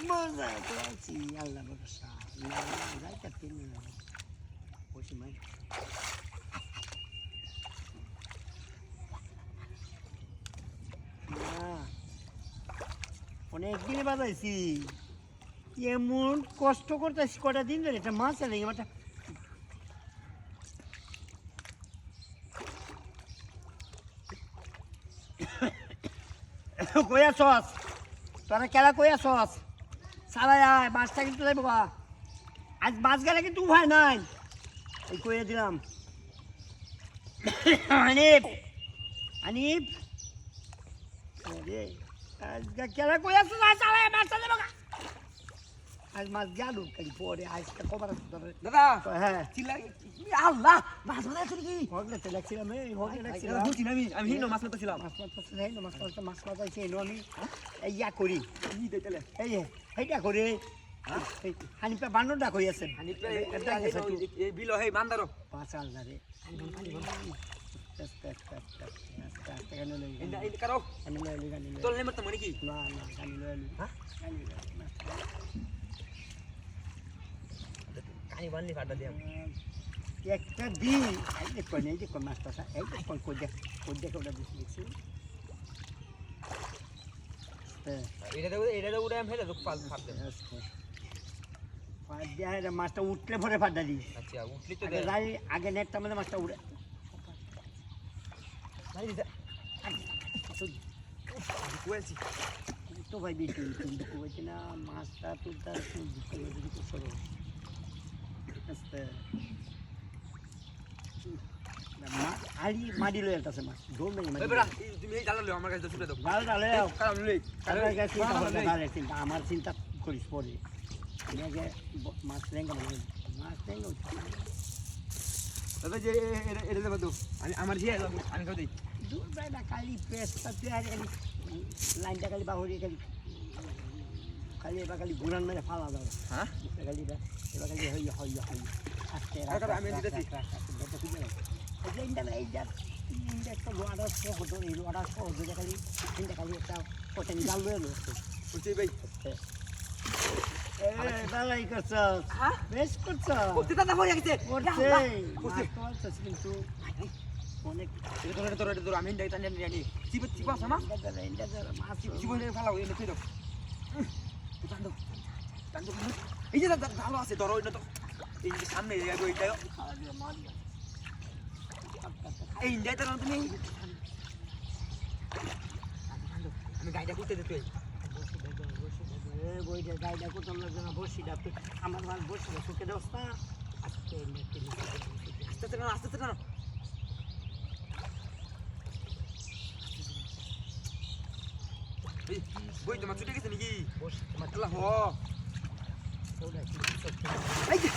মজা তো আছি আল্লাহ ভরসা যাইতে তিন বসে মাই অনেকদিনে বাজাইছি এমন কষ্ট করতেছি কটা দিন ধরে একটা মাছ এলে একটা কইয়া সস তোরা কেলা কইয়া সস সারাই আয় মাছটা কিন্তু যাইব আজ মাছ গেলে কিন্তু উপায় নাই এই কইয়া দিলাম আনিপ আনিপ আজকে কেলা কইয়া সস সারাই মাছটা যাইব আজ মাছ গেল কালি পরে আজকে কবার দাদা হ্যাঁ চিল্লাই আল্লাহ মাছ মাছ কি হগলে তো লাগছিলাম এই হগলে লাগছিলাম বুঝছি আমি হিনো মাছ মারতেছিলাম মাছ নাই না মাছ মাছাইছে আমি এই ইয়া করি ই দেইতালে এই এইটা করে হানিপা বান্নটা কই আছে হানিপা এই বিলো হে বান্দারো পাঁচ আলদারে এই কারো তোল নে মত মনি কি না না গানি লইলি হ্যাঁ গানি কানি বানলি ফাটা দিয়াম একটা দিন এই যে কোন মাছটা এই যে কোন কোডে কোডা দিছি এটা উড়ে ফেলে তো পাল ফাটতে ফাট দিয়া এটা মাছটা উঠলে পরে ফাটা দি আচ্ছা উঠলি তো আগে নেটটা মানে মাছটা উড়ে ভাই দিদা কুয়েছি তো ভাই বেশি কিন্তু কুয়েছি না মাছটা তুলতে দিকে তো সরো আস্তে আলি মারি লয়ে আছে মাছ দৌড় নেই মাছ বেরা তুমি এই জালা লও আমার কাছে ছুটে দাও ডালে কারণ লই কারণ কাছে চিন্তা আমার চিন্তা করিস পরে আমি আগে মাছ রেঙ্গা মাছ রেঙ্গা দাদা যে এটা দেব তো আমি আমার ঝিয়া আমি খাও দেই দূর বাইনা খালি পেস্টটা তুই আর খালি লাইনটা খালি বাহুরি খালি এবার খালি ঘুরান মেরে ফালা দাও হ্যাঁ খালি এবার খালি হই আস্তে আমি দিতেছি এইটা একটা লোয়ার সহজ এই লোয়ার সহজ খালি খালি একটা পটেন জাল লয়ে লো বুঝছি ভাই দালাই করছ বেশ করছ করতে দাদা হয়ে গেছে করছে কিন্তু অনেক এটা তোর আমি ডাইটা জানি চিপা সামা মাছ জীবনে ফালাও এনে তুই দাও টান্দো এই যে ভালো আছে ধরো এটা তো এই যে সামনে যাবো এইটাও এই ইন্ডিয়াতে না তুমি আমি গাইডা করতে দে তুই বইটা গাইডা করতাম না যেন বসিটা আমার মাল বসিটা শুকে দেওস না আস্তে আস্তে না বই তোমার ছুটে গেছে নাকি তোমার হ এই যে